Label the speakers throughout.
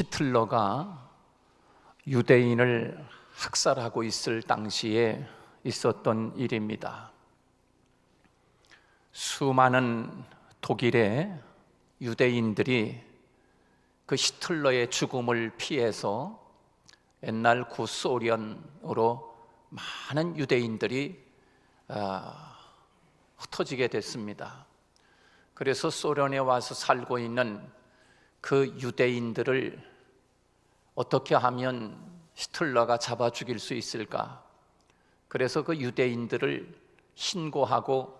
Speaker 1: 히틀러가 유대인을 학살하고 있을 당시에 있었던 일입니다. 수많은 독일의 유대인들이 그 히틀러의 죽음을 피해서 옛날 구소련으로 많은 유대인들이 흩어지게 됐습니다. 그래서 소련에 와서 살고 있는 그 유대인들을 어떻게 하면 히틀러가 잡아 죽일 수 있을까? 그래서 그 유대인들을 신고하고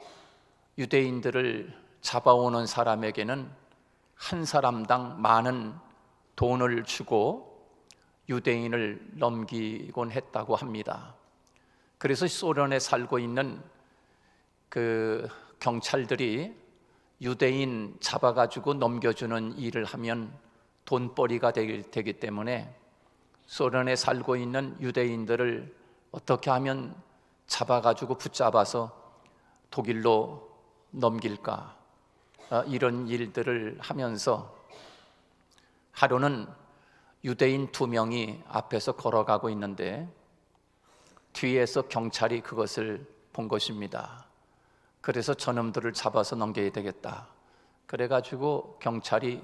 Speaker 1: 유대인들을 잡아오는 사람에게는 한 사람당 많은 돈을 주고 유대인을 넘기곤 했다고 합니다. 그래서 소련에 살고 있는 그 경찰들이 유대인 잡아가지고 넘겨주는 일을 하면 돈벌이가 되기 때문에 소련에 살고 있는 유대인들을 어떻게 하면 잡아가지고 붙잡아서 독일로 넘길까, 이런 일들을 하면서 하루는 유대인 2명이 앞에서 걸어가고 있는데 뒤에서 경찰이 그것을 본 것입니다. 그래서 저놈들을 잡아서 넘겨야 되겠다. 그래가지고 경찰이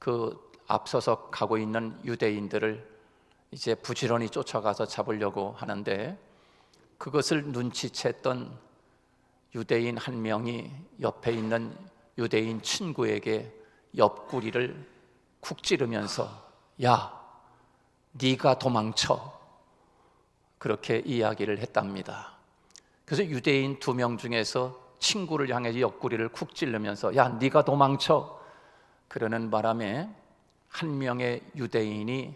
Speaker 1: 그 앞서서 가고 있는 유대인들을 이제 부지런히 쫓아가서 잡으려고 하는데 그것을 눈치챘던 유대인 한 명이 옆에 있는 유대인 친구에게 옆구리를 쿡 찌르면서 야, 네가 도망쳐, 그렇게 이야기를 했답니다. 그래서 유대인 2명 중에서 친구를 향해 옆구리를 쿡 찌르면서 야, 네가 도망쳐, 그러는 바람에 한 명의 유대인이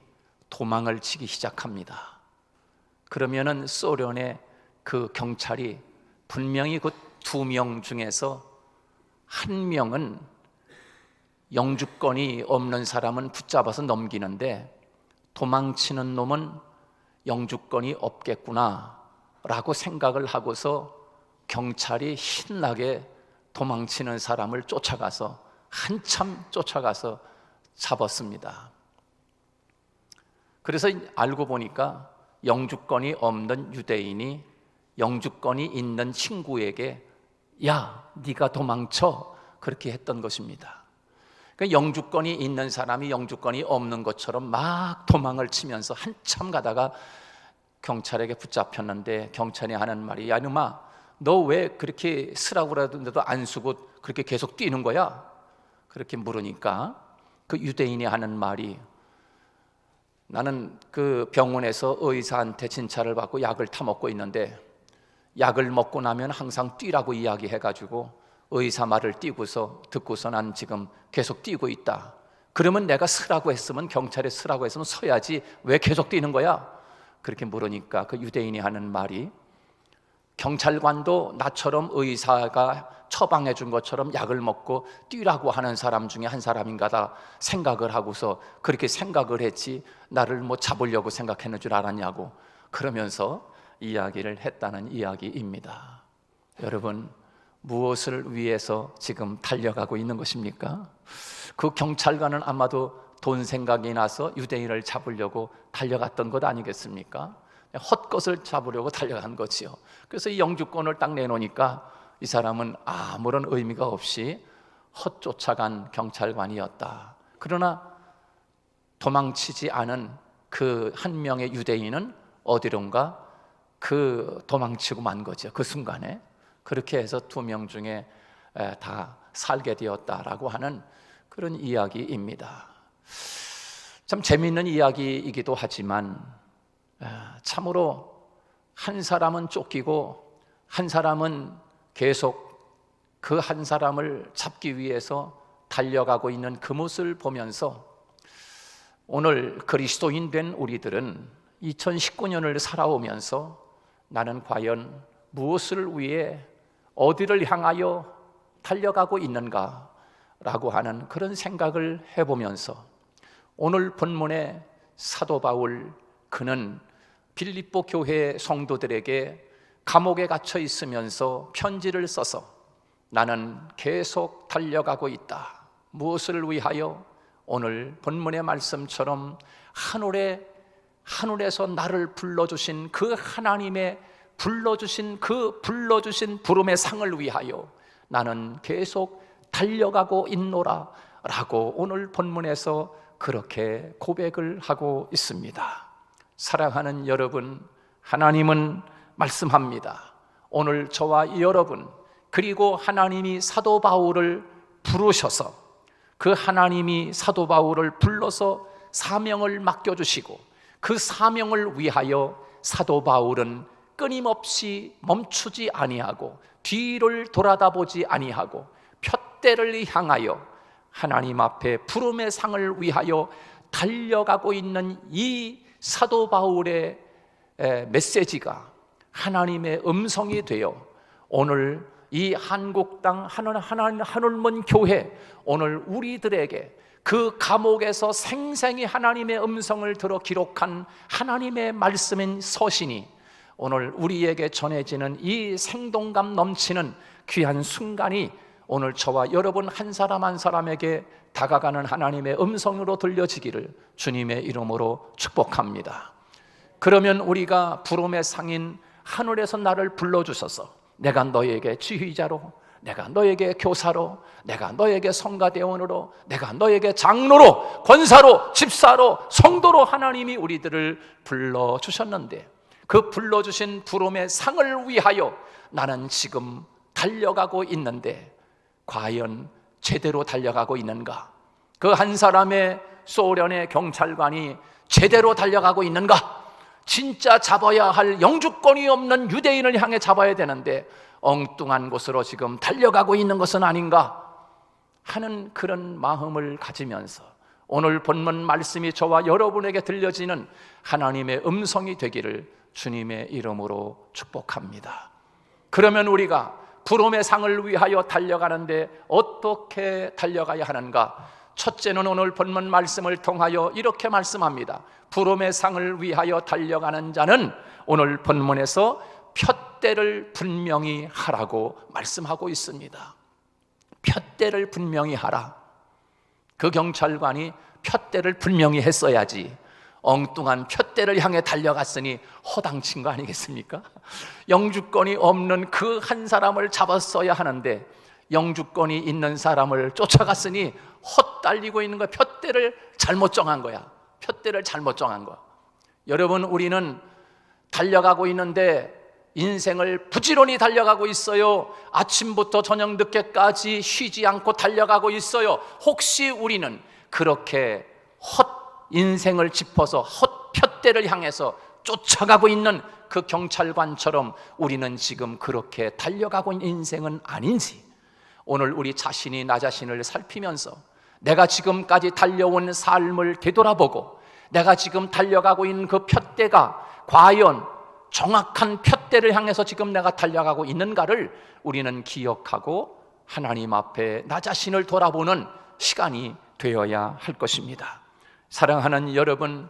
Speaker 1: 도망을 치기 시작합니다. 그러면은 소련의 그 경찰이 분명히 그 2명 중에서 한 명은 영주권이 없는 사람은 붙잡아서 넘기는데 도망치는 놈은 영주권이 없겠구나 라고 생각을 하고서 경찰이 신나게 도망치는 사람을 쫓아가서 한참 쫓아가서 잡았습니다. 그래서 알고 보니까 영주권이 없는 유대인이 영주권이 있는 친구에게 야, 네가 도망쳐, 그렇게 했던 것입니다. 그러니까 영주권이 있는 사람이 영주권이 없는 것처럼 막 도망을 치면서 한참 가다가 경찰에게 붙잡혔는데 경찰이 하는 말이 야, 이놈아, 너 왜 그렇게 쓰라고 그러는데도 안 쓰고 그렇게 계속 뛰는 거야? 그렇게 물으니까 그 유대인이 하는 말이 나는 그 병원에서 의사한테 진찰을 받고 약을 타먹고 있는데 약을 먹고 나면 항상 뛰라고 이야기해가지고 의사 말을 듣고서 난 지금 계속 뛰고 있다. 그러면 내가 서라고 했으면, 경찰에 서라고 했으면 서야지 왜 계속 뛰는 거야? 그렇게 물으니까 그 유대인이 하는 말이 경찰관도 나처럼 의사가 처방해 준 것처럼 약을 먹고 뛰라고 하는 사람 중에 한 사람인가다 생각을 하고서 그렇게 생각을 했지 나를 뭐 잡으려고 생각했는 줄 알았냐고 그러면서 이야기를 했다는 이야기입니다. 여러분, 무엇을 위해서 지금 달려가고 있는 것입니까? 그 경찰관은 아마도 돈 생각이 나서 유대인을 잡으려고 달려갔던 것 아니겠습니까? 헛것을 잡으려고 달려간 거지요. 그래서 이 영주권을 딱 내놓으니까 이 사람은 아무런 의미가 없이 헛쫓아간 경찰관이었다. 그러나 도망치지 않은 그 한 명의 유대인은 어디론가 그 도망치고 만 거죠. 그 순간에. 그렇게 해서 2명 중에 다 살게 되었다라고 하는 그런 이야기입니다. 참 재미있는 이야기이기도 하지만 참으로 한 사람은 쫓기고 한 사람은 계속 그 한 사람을 잡기 위해서 달려가고 있는 그 모습을 보면서 오늘 그리스도인 된 우리들은 2019년을 살아오면서 나는 과연 무엇을 위해 어디를 향하여 달려가고 있는가 라고 하는 그런 생각을 해보면서 오늘 본문의 사도 바울, 그는 빌립보 교회 성도들에게 감옥에 갇혀 있으면서 편지를 써서 나는 계속 달려가고 있다. 무엇을 위하여? 오늘 본문의 말씀처럼 하늘에서 나를 불러주신 그 하나님의 불러주신 부름의 상을 위하여 나는 계속 달려가고 있노라 라고 오늘 본문에서 그렇게 고백을 하고 있습니다. 사랑하는 여러분, 하나님은 말씀합니다. 오늘 저와 여러분, 그리고 하나님이 사도 바울을 부르셔서 그 하나님이 사도 바울을 불러서 사명을 맡겨주시고 그 사명을 위하여 사도 바울은 끊임없이 멈추지 아니하고 뒤를 돌아다보지 아니하고 푯대를 향하여 하나님 앞에 부름의 상을 위하여 달려가고 있는 이 사도 바울의 메시지가 하나님의 음성이 되어 오늘 이 한국 땅 하늘문 교회, 오늘 우리들에게 그 감옥에서 생생히 하나님의 음성을 들어 기록한 하나님의 말씀인 서신이 오늘 우리에게 전해지는 이 생동감 넘치는 귀한 순간이 오늘 저와 여러분 한 사람 한 사람에게 다가가는 하나님의 음성으로 들려지기를 주님의 이름으로 축복합니다. 그러면 우리가 부름의 상인 하늘에서 나를 불러주셔서 내가 너에게 지휘자로, 내가 너에게 교사로, 내가 너에게 성가대원으로, 내가 너에게 장로로, 권사로, 집사로, 성도로 하나님이 우리들을 불러주셨는데 그 불러주신 부름의 상을 위하여 나는 지금 달려가고 있는데 과연 제대로 달려가고 있는가? 그 한 사람의 소련의 경찰관이 제대로 달려가고 있는가? 진짜 잡아야 할 영주권이 없는 유대인을 향해 잡아야 되는데 엉뚱한 곳으로 지금 달려가고 있는 것은 아닌가 하는 그런 마음을 가지면서 오늘 본문 말씀이 저와 여러분에게 들려지는 하나님의 음성이 되기를 주님의 이름으로 축복합니다. 그러면 우리가 부름의 상을 위하여 달려가는데 어떻게 달려가야 하는가? 첫째는 오늘 본문 말씀을 통하여 이렇게 말씀합니다. 부름의 상을 위하여 달려가는 자는 오늘 본문에서 푯대를 분명히 하라고 말씀하고 있습니다. 푯대를 분명히 하라. 그 경찰관이 푯대를 분명히 했어야지 엉뚱한 푯대를 향해 달려갔으니 허당친 거 아니겠습니까? 영주권이 없는 그 한 사람을 잡았어야 하는데 영주권이 있는 사람을 쫓아갔으니 헛달리고 있는 거야. 푯대를 잘못 정한 거야. 푯대를 잘못 정한 거야. 여러분, 우리는 달려가고 있는데 인생을 부지런히 달려가고 있어요. 아침부터 저녁 늦게까지 쉬지 않고 달려가고 있어요. 혹시 우리는 그렇게 인생을 짚어서 푯대를 향해서 쫓아가고 있는 그 경찰관처럼 우리는 지금 그렇게 달려가고 있는 인생은 아닌지 오늘 우리 자신이 나 자신을 살피면서 내가 지금까지 달려온 삶을 되돌아보고 내가 지금 달려가고 있는 그 푯대가 과연 정확한 푯대를 향해서 지금 내가 달려가고 있는가를 우리는 기억하고 하나님 앞에 나 자신을 돌아보는 시간이 되어야 할 것입니다. 사랑하는 여러분,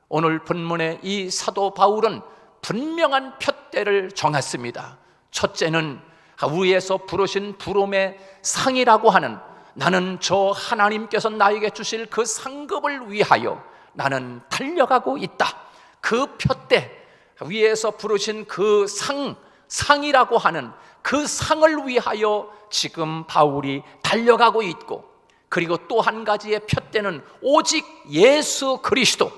Speaker 1: 오늘 본문의 이 사도 바울은 분명한 푯대를 정했습니다. 첫째는 위에서 부르신 부름의 상이라고 하는 나는 저 하나님께서 나에게 주실 그 상급을 위하여 나는 달려가고 있다. 그 푯대, 위에서 부르신 그 상이라고 하는 그 상을 위하여 지금 바울이 달려가고 있고, 그리고 또 한 가지의 푯대는 오직 예수 그리스도,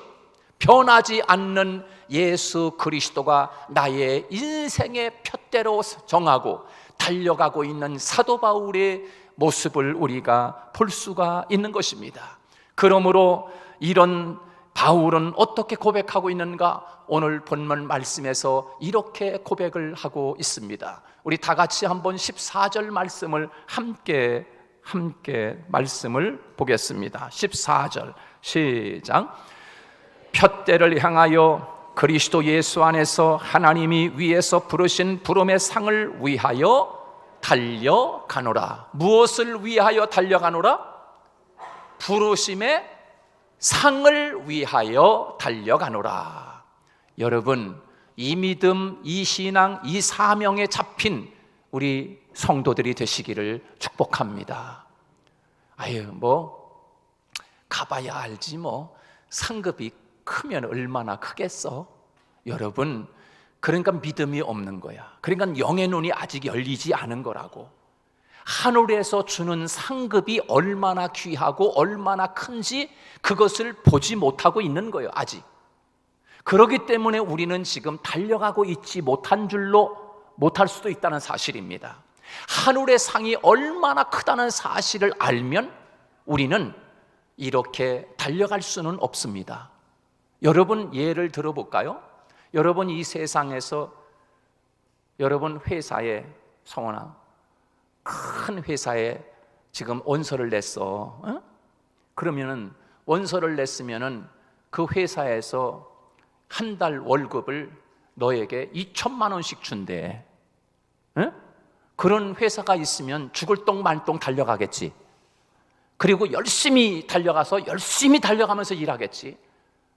Speaker 1: 변하지 않는 예수 그리스도가 나의 인생의 푯대로 정하고 달려가고 있는 사도 바울의 모습을 우리가 볼 수가 있는 것입니다. 그러므로 이런 바울은 어떻게 고백하고 있는가? 오늘 본문 말씀에서 이렇게 고백을 하고 있습니다. 우리 다 같이 한번 14절 말씀을 함께 말씀을 보겠습니다. 14절 시작. 푯대를 향하여 그리스도 예수 안에서 하나님이 위에서 부르신 부름의 상을 위하여 달려가노라. 무엇을 위하여 달려가노라? 부르심의 상을 위하여 달려가노라. 여러분, 이 믿음, 이 신앙, 이 사명에 잡힌 우리 성도들이 되시기를 축복합니다. 가봐야 알지 뭐 상급이 크면 얼마나 크겠어? 여러분, 그러니까 믿음이 없는 거야. 그러니까 영의 눈이 아직 열리지 않은 거라고. 하늘에서 주는 상급이 얼마나 귀하고 얼마나 큰지 그것을 보지 못하고 있는 거예요, 아직. 그렇기 때문에 우리는 지금 달려가고 있지 못할 수도 있다는 사실입니다. 하늘의 상이 얼마나 크다는 사실을 알면 우리는 이렇게 달려갈 수는 없습니다. 여러분, 예를 들어볼까요? 여러분, 이 세상에서 여러분 회사에, 성원아, 큰 회사에 지금 원서를 냈어. 그러면은 원서를 냈으면은 그 회사에서 한 달 월급을 너에게 2천만 원씩 준대. 그런 회사가 있으면 죽을 똥 말똥 달려가겠지. 그리고 열심히 달려가면서 일하겠지.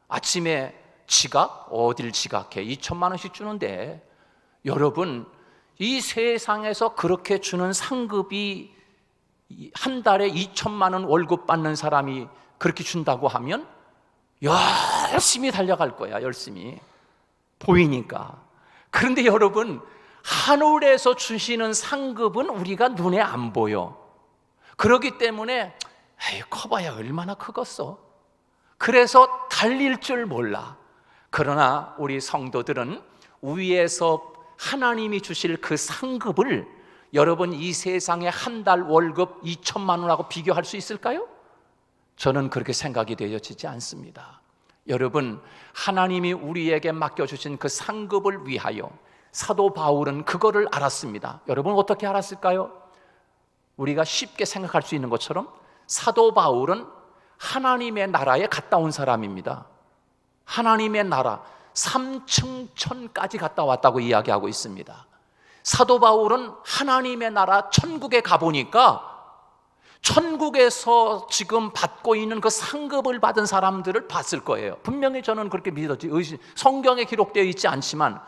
Speaker 1: 아침에 지각? 어딜 지각해? 2천만 원씩 주는데, 여러분, 이 세상에서 그렇게 주는 상급이 한 달에 2천만 원 월급 받는 사람이 그렇게 준다고 하면 열심히 달려갈 거야, 열심히. 보이니까. 그런데 여러분, 하늘에서 주시는 상급은 우리가 눈에 안 보여. 그렇기 때문에 커봐야 얼마나 크겠어. 그래서 달릴 줄 몰라. 그러나 우리 성도들은 위에서 하나님이 주실 그 상급을 여러분 이 세상의 한 달 월급 2천만 원하고 비교할 수 있을까요? 저는 그렇게 생각이 되어지지 않습니다. 여러분, 하나님이 우리에게 맡겨주신 그 상급을 위하여 사도 바울은 그거를 알았습니다. 여러분, 어떻게 알았을까요? 우리가 쉽게 생각할 수 있는 것처럼 사도 바울은 하나님의 나라에 갔다 온 사람입니다. 하나님의 나라 3층천까지 갔다 왔다고 이야기하고 있습니다. 사도 바울은 하나님의 나라 천국에 가보니까 천국에서 지금 받고 있는 그 상급을 받은 사람들을 봤을 거예요. 분명히 저는 그렇게 믿었지. 성경에 기록되어 있지 않지만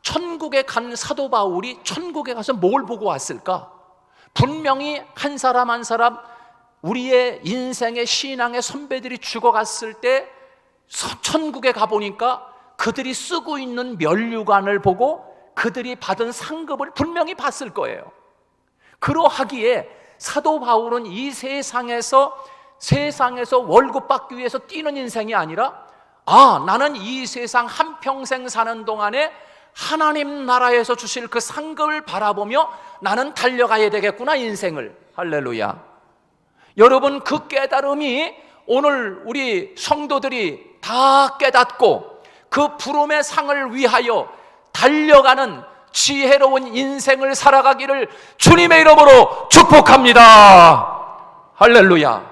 Speaker 1: 천국에 간 사도 바울이 천국에 가서 뭘 보고 왔을까? 분명히 한 사람 한 사람 우리의 인생의 신앙의 선배들이 죽어갔을 때 천국에 가보니까 그들이 쓰고 있는 면류관을 보고 그들이 받은 상급을 분명히 봤을 거예요. 그러하기에 사도 바울은 이 세상에서 월급 받기 위해서 뛰는 인생이 아니라 나는 이 세상 한평생 사는 동안에 하나님 나라에서 주실 그 상급을 바라보며 나는 달려가야 되겠구나, 인생을. 할렐루야. 여러분, 그 깨달음이 오늘 우리 성도들이 다 깨닫고 그 부름의 상을 위하여 달려가는 지혜로운 인생을 살아가기를 주님의 이름으로 축복합니다. 할렐루야.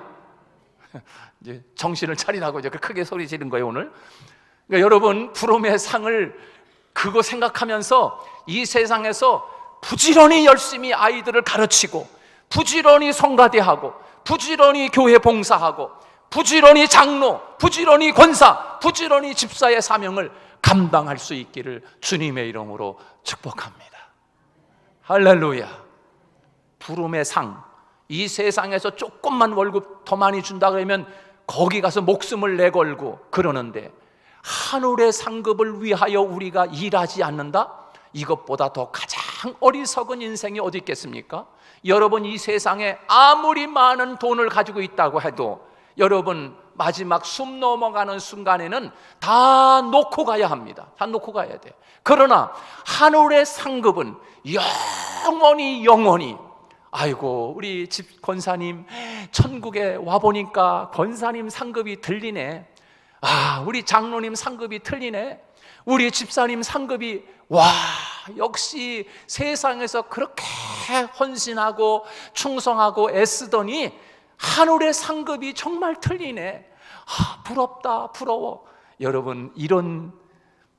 Speaker 1: 이제 정신을 차리라고 이제 크게 소리 지른 거예요, 오늘. 그러니까 여러분, 부름의 상을 그거 생각하면서 이 세상에서 부지런히 열심히 아이들을 가르치고 부지런히 성가대하고 부지런히 교회 봉사하고 부지런히 장로, 부지런히 권사, 부지런히 집사의 사명을 감당할 수 있기를 주님의 이름으로 축복합니다. 할렐루야. 부름의 상, 이 세상에서 조금만 월급 더 많이 준다 그러면 거기 가서 목숨을 내걸고 그러는데, 하늘의 상급을 위하여 우리가 일하지 않는다? 이것보다 더 가장 어리석은 인생이 어디 있겠습니까? 여러분, 이 세상에 아무리 많은 돈을 가지고 있다고 해도 여러분 마지막 숨 넘어가는 순간에는 다 놓고 가야 합니다. 다 놓고 가야 돼. 그러나 하늘의 상급은 영원히 아이고, 우리 집 권사님 천국에 와보니까 권사님 상급이 들리네. 우리 장로님 상급이 틀리네. 우리 집사님 상급이 역시 세상에서 그렇게 헌신하고 충성하고 애쓰더니 하늘의 상급이 정말 틀리네. 부럽다, 부러워. 여러분, 이런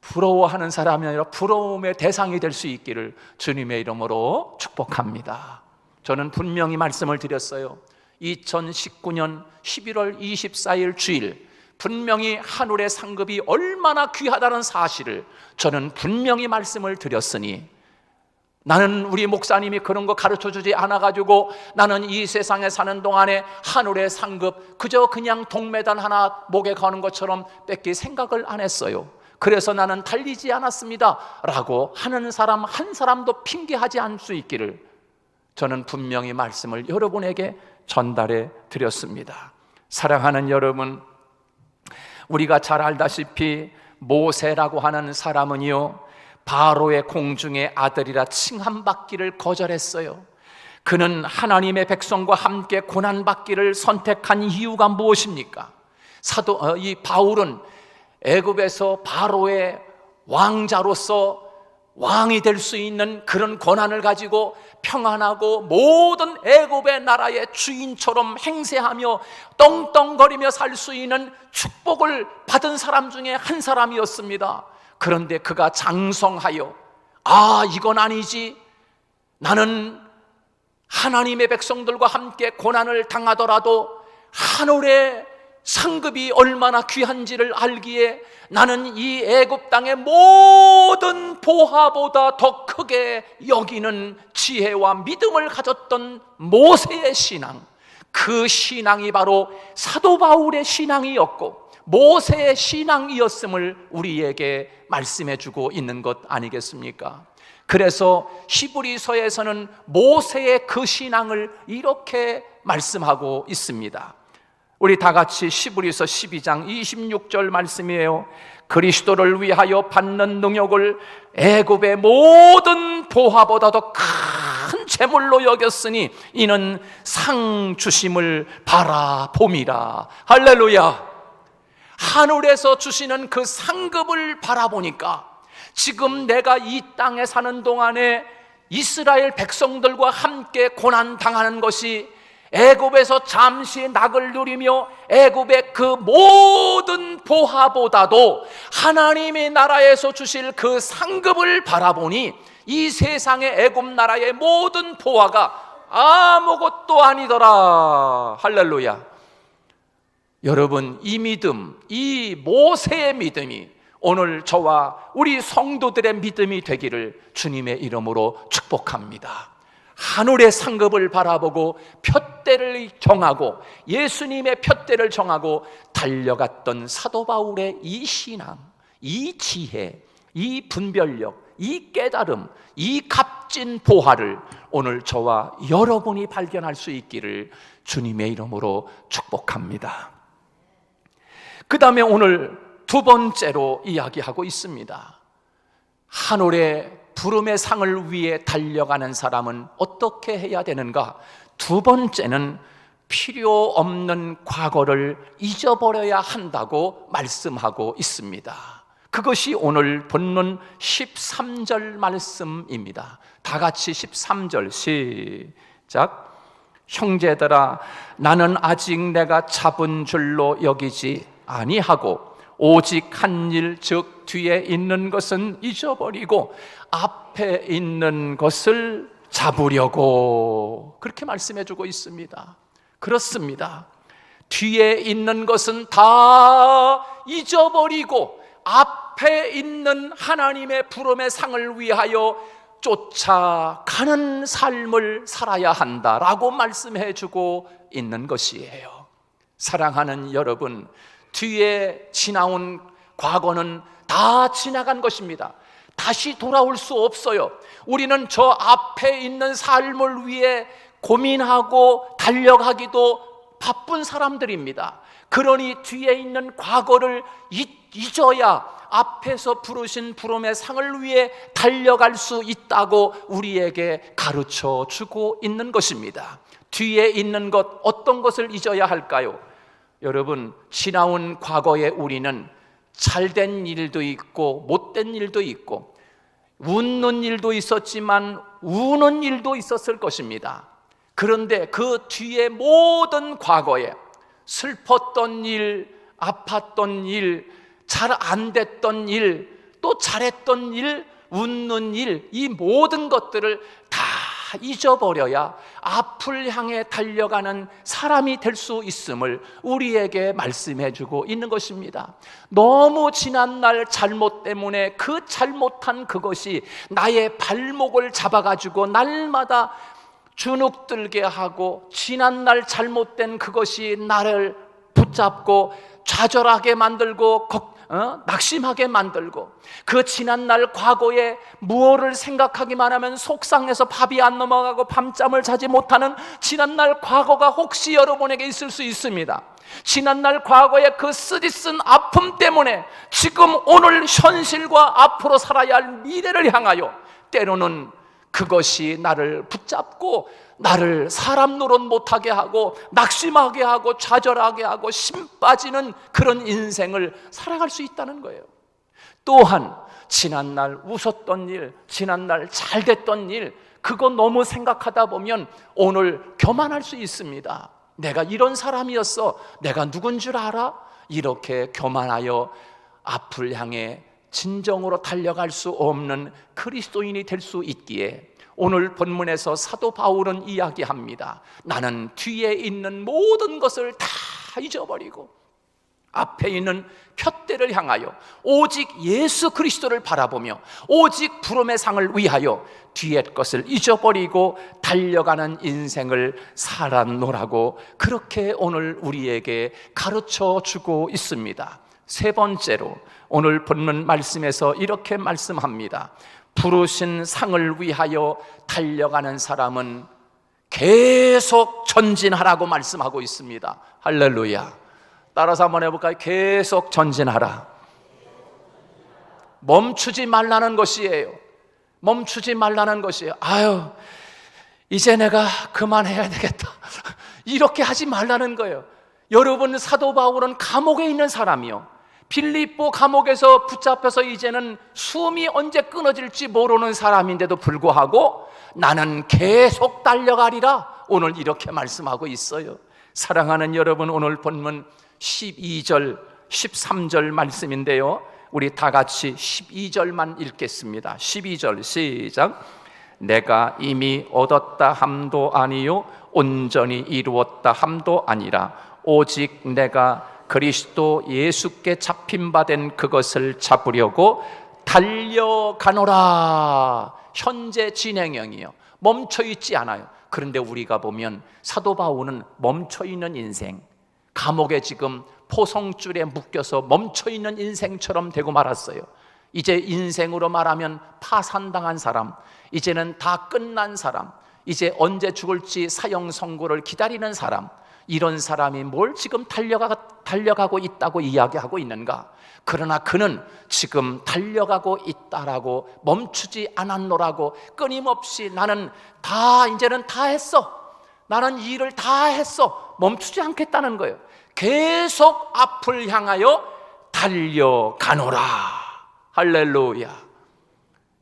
Speaker 1: 부러워하는 사람이 아니라 부러움의 대상이 될 수 있기를 주님의 이름으로 축복합니다. 저는 분명히 말씀을 드렸어요. 2019년 11월 24일 주일, 분명히 하늘의 상급이 얼마나 귀하다는 사실을 저는 분명히 말씀을 드렸으니 나는 우리 목사님이 그런 거 가르쳐주지 않아가지고 나는 이 세상에 사는 동안에 하늘의 상급 그저 그냥 동메달 하나 목에 거는 것처럼 뺏길 생각을 안 했어요. 그래서 나는 달리지 않았습니다 라고 하는 사람 한 사람도 핑계하지 않을 수 있기를 저는 분명히 말씀을 여러분에게 전달해 드렸습니다. 사랑하는 여러분, 우리가 잘 알다시피 모세라고 하는 사람은요, 바로의 공중의 아들이라 칭함받기를 거절했어요. 그는 하나님의 백성과 함께 고난받기를 선택한 이유가 무엇입니까? 이 바울은 애굽에서 바로의 왕자로서 왕이 될 수 있는 그런 권한을 가지고 평안하고 모든 애굽의 나라의 주인처럼 행세하며 떵떵거리며 살 수 있는 축복을 받은 사람 중에 한 사람이었습니다. 그런데 그가 장성하여 이건 아니지, 나는 하나님의 백성들과 함께 고난을 당하더라도 하늘의 상급이 얼마나 귀한지를 알기에 나는 이 애굽 땅의 모든 보화보다 더 크게 여기는 지혜와 믿음을 가졌던 모세의 신앙, 그 신앙이 바로 사도 바울의 신앙이었고 모세의 신앙이었음을 우리에게 말씀해 주고 있는 것 아니겠습니까? 그래서 히브리서에서는 모세의 그 신앙을 이렇게 말씀하고 있습니다. 우리 다 같이 히브리서 12장 26절 말씀이에요. 그리스도를 위하여 받는 능욕을 애굽의 모든 보화보다 더 큰 재물로 여겼으니 이는 상 주심을 바라봄이라. 할렐루야. 하늘에서 주시는 그 상급을 바라보니까 지금 내가 이 땅에 사는 동안에 이스라엘 백성들과 함께 고난당하는 것이 애굽에서 잠시 낙을 누리며 애굽의 그 모든 보화보다도 하나님의 나라에서 주실 그 상급을 바라보니 이 세상의 애굽 나라의 모든 보화가 아무것도 아니더라. 할렐루야. 여러분, 이 믿음, 이 모세의 믿음이 오늘 저와 우리 성도들의 믿음이 되기를 주님의 이름으로 축복합니다. 하늘의 상급을 바라보고 푯대를 정하고 예수님의 푯대를 정하고 달려갔던 사도 바울의 이 신앙, 이 지혜, 이 분별력, 이 깨달음, 이 값진 보화를 오늘 저와 여러분이 발견할 수 있기를 주님의 이름으로 축복합니다. 그 다음에 오늘 두 번째로 이야기하고 있습니다. 하늘의 부름의 상을 위해 달려가는 사람은 어떻게 해야 되는가? 두 번째는 필요 없는 과거를 잊어버려야 한다고 말씀하고 있습니다. 그것이 오늘 본문 13절 말씀입니다. 다 같이 13절 시작. 형제들아, 나는 아직 내가 잡은 줄로 여기지 아니하고 오직 한 일, 즉 뒤에 있는 것은 잊어버리고 앞에 있는 것을 잡으려고, 그렇게 말씀해 주고 있습니다. 그렇습니다. 뒤에 있는 것은 다 잊어버리고 앞에 있는 하나님의 부름의 상을 위하여 쫓아가는 삶을 살아야 한다라고 말씀해 주고 있는 것이에요. 사랑하는 여러분, 뒤에 지나온 과거는 다 지나간 것입니다. 다시 돌아올 수 없어요. 우리는 저 앞에 있는 삶을 위해 고민하고 달려가기도 바쁜 사람들입니다. 그러니 뒤에 있는 과거를 잊어야 앞에서 부르신 부름의 상을 위해 달려갈 수 있다고 우리에게 가르쳐 주고 있는 것입니다. 뒤에 있는 것, 어떤 것을 잊어야 할까요? 여러분, 지나온 과거에 우리는 잘된 일도 있고 못된 일도 있고 웃는 일도 있었지만 우는 일도 있었을 것입니다. 그런데 그 뒤에 모든 과거에 슬펐던 일, 아팠던 일, 잘 안 됐던 일, 또 잘했던 일, 웃는 일, 이 모든 것들을 다 잊어버려야 앞을 향해 달려가는 사람이 될 수 있음을 우리에게 말씀해 주고 있는 것입니다. 너무 지난날 잘못 때문에 그 잘못한 그것이 나의 발목을 잡아가지고 날마다 주눅들게 하고, 지난날 잘못된 그것이 나를 붙잡고 좌절하게 만들고 낙심하게 만들고, 그 지난날 과거에 무엇을 생각하기만 하면 속상해서 밥이 안 넘어가고 밤잠을 자지 못하는 지난날 과거가 혹시 여러분에게 있을 수 있습니다. 지난날 과거의 그 쓰디쓴 아픔 때문에 지금 오늘 현실과 앞으로 살아야 할 미래를 향하여 때로는 그것이 나를 붙잡고 나를 사람 노릇 못하게 하고 낙심하게 하고 좌절하게 하고 심 빠지는 그런 인생을 살아갈 수 있다는 거예요. 또한 지난날 웃었던 일, 지난날 잘 됐던 일, 그거 너무 생각하다 보면 오늘 교만할 수 있습니다. 내가 이런 사람이었어, 내가 누군 줄 알아? 이렇게 교만하여 앞을 향해 진정으로 달려갈 수 없는 그리스도인이 될 수 있기에 오늘 본문에서 사도 바울은 이야기합니다. 나는 뒤에 있는 모든 것을 다 잊어버리고 앞에 있는 푯대를 향하여 오직 예수 그리스도를 바라보며 오직 부름의 상을 위하여 뒤의 것을 잊어버리고 달려가는 인생을 살아노라고 그렇게 오늘 우리에게 가르쳐 주고 있습니다. 세 번째로 오늘 본문 말씀에서 이렇게 말씀합니다. 부르신 상을 위하여 달려가는 사람은 계속 전진하라고 말씀하고 있습니다. 할렐루야. 따라서 한번 해볼까요? 계속 전진하라. 멈추지 말라는 것이에요. 멈추지 말라는 것이에요. 아유, 이제 내가 그만해야 되겠다, 이렇게 하지 말라는 거예요. 여러분, 사도 바울은 감옥에 있는 사람이요, 빌립보 감옥에서 붙잡혀서 이제는 숨이 언제 끊어질지 모르는 사람인데도 불구하고 나는 계속 달려가리라, 오늘 이렇게 말씀하고 있어요. 사랑하는 여러분, 오늘 본문 12절 13절 말씀인데요, 우리 다 같이 12절만 읽겠습니다. 12절 시작. 내가 이미 얻었다 함도 아니요 온전히 이루었다 함도 아니라 오직 내가 그리스도 예수께 잡힌 바 된 그것을 잡으려고 달려가노라. 현재 진행형이요, 멈춰있지 않아요. 그런데 우리가 보면 사도 바울은 멈춰있는 인생, 감옥에 지금 포성줄에 묶여서 멈춰있는 인생처럼 되고 말았어요. 이제 인생으로 말하면 파산당한 사람, 이제는 다 끝난 사람, 이제 언제 죽을지 사형 선고를 기다리는 사람, 이런 사람이 뭘 지금 달려가고 있다고 이야기하고 있는가? 그러나 그는 지금 달려가고 있다라고, 멈추지 않았노라고, 끊임없이 나는 이제는 다 했어, 나는 일을 다 했어, 멈추지 않겠다는 거예요. 계속 앞을 향하여 달려가노라. 할렐루야.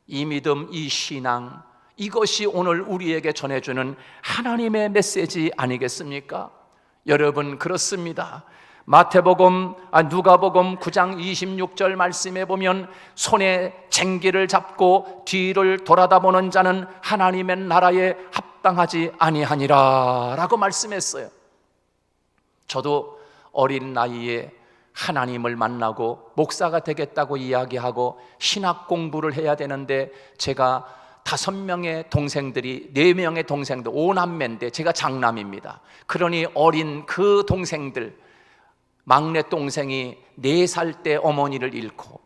Speaker 1: 이 믿음, 이 신앙, 이것이 오늘 우리에게 전해주는 하나님의 메시지 아니겠습니까? 여러분, 그렇습니다. 누가복음 9장 26절 말씀에 보면 손에 쟁기를 잡고 뒤를 돌아다보는 자는 하나님의 나라에 합당하지 아니하니라 라고 말씀했어요. 저도 어린 나이에 하나님을 만나고 목사가 되겠다고 이야기하고 신학 공부를 해야 되는데, 제가 5명의 동생들이, 4명의 동생들, 5남매인데 제가 장남입니다. 그러니 어린 그 동생들, 막내 동생이 4살 때 어머니를 잃고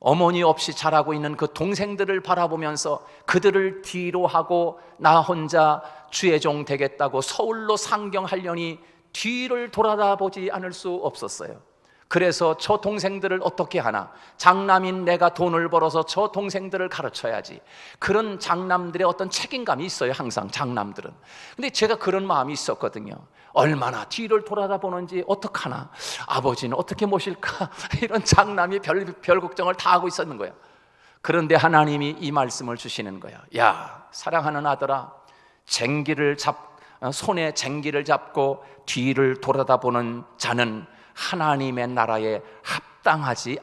Speaker 1: 어머니 없이 자라고 있는 그 동생들을 바라보면서 그들을 뒤로 하고 나 혼자 주의 종 되겠다고 서울로 상경하려니 뒤를 돌아다보지 않을 수 없었어요. 그래서 저 동생들을 어떻게 하나, 장남인 내가 돈을 벌어서 저 동생들을 가르쳐야지, 그런 장남들의 어떤 책임감이 있어요, 항상 장남들은. 근데 제가 그런 마음이 있었거든요. 얼마나 뒤를 돌아다보는지, 어떡하나, 아버지는 어떻게 모실까, 이런 장남이 별 걱정을 다 하고 있었는 거예요. 그런데 하나님이 이 말씀을 주시는 거예요. 야, 사랑하는 아들아, 손에 쟁기를 잡고 뒤를 돌아다보는 자는 하나님의 나라에 합당하지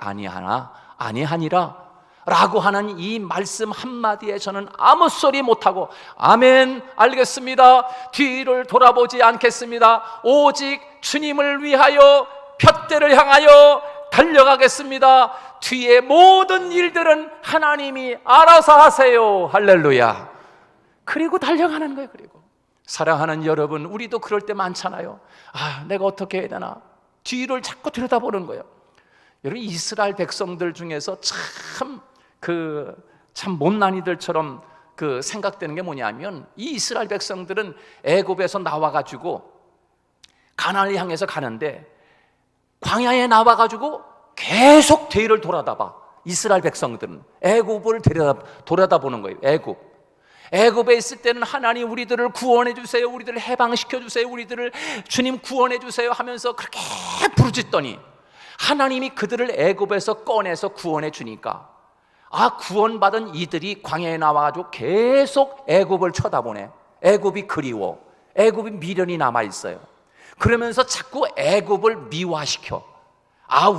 Speaker 1: 아니하니라. 라고 하는 이 말씀 한마디에 저는 아무 소리 못하고 아멘, 알겠습니다, 뒤를 돌아보지 않겠습니다, 오직 주님을 위하여 푯대를 향하여 달려가겠습니다, 뒤에 모든 일들은 하나님이 알아서 하세요. 할렐루야. 그리고 달려가는 거예요. 그리고 사랑하는 여러분, 우리도 그럴 때 많잖아요. 내가 어떻게 해야 되나, 뒤를 자꾸 들여다보는 거예요. 여러분, 이스라엘 백성들 중에서 참 못난이들처럼 생각되는 게 뭐냐면, 이 이스라엘 백성들은 애굽에서 나와가지고 가나안을 향해서 가는데 광야에 나와가지고 계속 뒤를 돌아다봐. 이스라엘 백성들은 애굽을 돌아다보는 거예요. 애굽에 있을 때는 하나님 우리들을 구원해 주세요, 우리들을 해방시켜 주세요, 우리들을 주님 구원해 주세요 하면서 그렇게 부르짖더니 하나님이 그들을 애굽에서 꺼내서 구원해 주니까 구원받은 이들이 광야에 나와가지고 계속 애굽을 쳐다보네. 애굽이 그리워, 애굽이 미련이 남아있어요. 그러면서 자꾸 애굽을 미화시켜.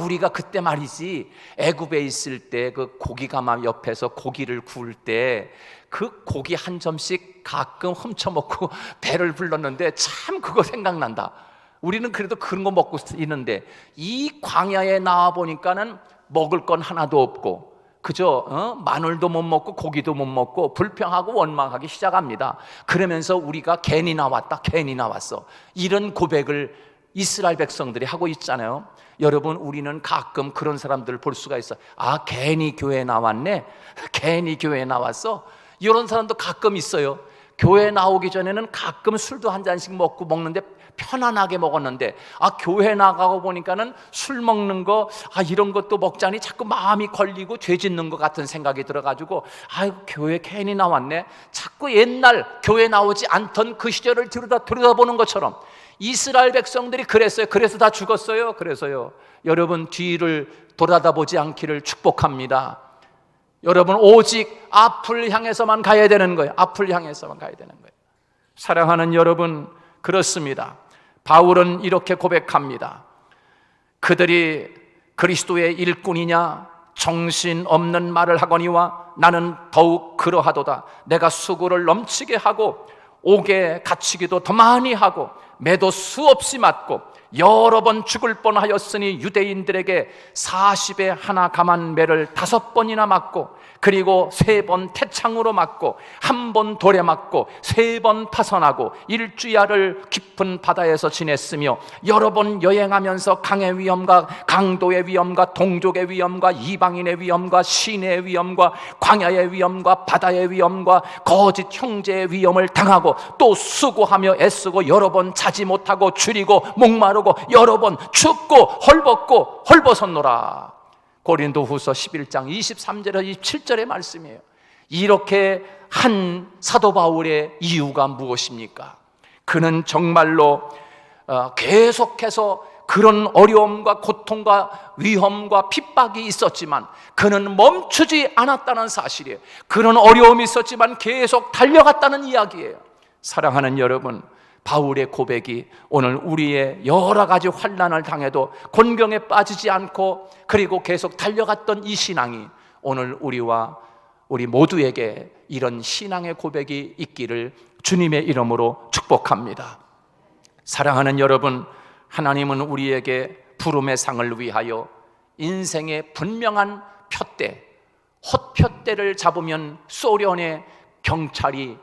Speaker 1: 우리가 그때 말이지, 애굽에 있을 때 그 고기가마 옆에서 고기를 구울 때 그 고기 한 점씩 가끔 훔쳐먹고 배를 불렀는데 참 그거 생각난다. 우리는 그래도 그런 거 먹고 있는데 이 광야에 나와 보니까는 먹을 건 하나도 없고 그저 마늘도 못 먹고 고기도 못 먹고 불평하고 원망하기 시작합니다. 그러면서 우리가 괜히 나왔다, 괜히 나왔어, 이런 고백을 이스라엘 백성들이 하고 있잖아요. 여러분, 우리는 가끔 그런 사람들을 볼 수가 있어요. 괜히 교회에 나왔네, 괜히 교회에 나왔어, 이런 사람도 가끔 있어요. 교회 나오기 전에는 가끔 술도 한 잔씩 먹는데 편안하게 먹었는데 교회 나가고 보니까는 술 먹는 거 이런 것도 먹자니 자꾸 마음이 걸리고 죄 짓는 것 같은 생각이 들어가지고 교회 괜히 나왔네, 자꾸 옛날 교회 나오지 않던 그 시절을 들여다보는 것처럼 이스라엘 백성들이 그랬어요. 그래서 다 죽었어요. 그래서요, 여러분, 뒤를 돌아다보지 않기를 축복합니다. 여러분, 오직 앞을 향해서만 가야 되는 거예요. 앞을 향해서만 가야 되는 거예요. 사랑하는 여러분, 그렇습니다. 바울은 이렇게 고백합니다. 그들이 그리스도의 일꾼이냐 정신없는 말을 하거니와 나는 더욱 그러하도다. 내가 수고를 넘치게 하고 옥에 갇히기도 더 많이 하고 매도 수없이 맞고 여러 번 죽을 뻔하였으니 유대인들에게 40에 하나 감한 매를 5번이나 맞고 그리고 3번 태창으로 맞고 1번 돌에 맞고 3번 파선하고 일주야를 깊은 바다에서 지냈으며 여러 번 여행하면서 강의 위험과 강도의 위험과 동족의 위험과 이방인의 위험과 시내의 위험과 광야의 위험과 바다의 위험과 거짓 형제의 위험을 당하고 또 수고하며 애쓰고 여러 번 자지 못하고 줄이고 목마르고 여러 번 춥고 헐벗고 헐벗었노라. 고린도후서 11장 23절에서 27절의 말씀이에요. 이렇게 한 사도 바울의 이유가 무엇입니까? 그는 정말로 계속해서 그런 어려움과 고통과 위험과 핍박이 있었지만 그는 멈추지 않았다는 사실이에요. 그런 어려움이 있었지만 계속 달려갔다는 이야기예요. 사랑하는 여러분, 바울의 고백이 오늘 우리의 여러 가지 환난을 당해도 곤경에 빠지지 않고 그리고 계속 달려갔던 이 신앙이 오늘 우리와 우리 모두에게 이런 신앙의 고백이 있기를 주님의 이름으로 축복합니다. 사랑하는 여러분, 하나님은 우리에게 부름의 상을 위하여 인생의 분명한 푯대, 헛푯대를 잡으면 소련의 경찰이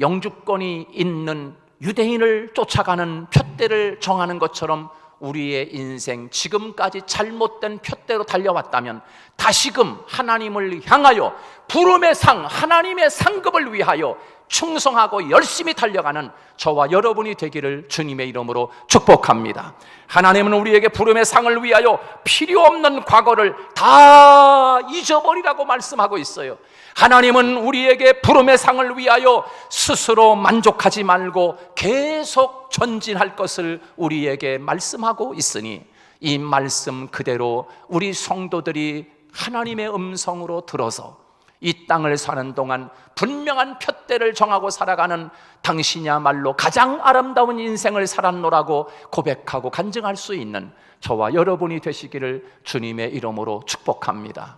Speaker 1: 영주권이 있는 유대인을 쫓아가는 푯대를 정하는 것처럼 우리의 인생 지금까지 잘못된 푯대로 달려왔다면 다시금 하나님을 향하여 부름의 상, 하나님의 상급을 위하여 충성하고 열심히 달려가는 저와 여러분이 되기를 주님의 이름으로 축복합니다. 하나님은 우리에게 부름의 상을 위하여 필요 없는 과거를 다 잊어버리라고 말씀하고 있어요. 하나님은 우리에게 부름의 상을 위하여 스스로 만족하지 말고 계속 전진할 것을 우리에게 말씀하고 있으니 이 말씀 그대로 우리 성도들이 하나님의 음성으로 들어서 이 땅을 사는 동안 분명한 푯대를 정하고 살아가는 당신이야말로 가장 아름다운 인생을 살았노라고 고백하고 간증할 수 있는 저와 여러분이 되시기를 주님의 이름으로 축복합니다.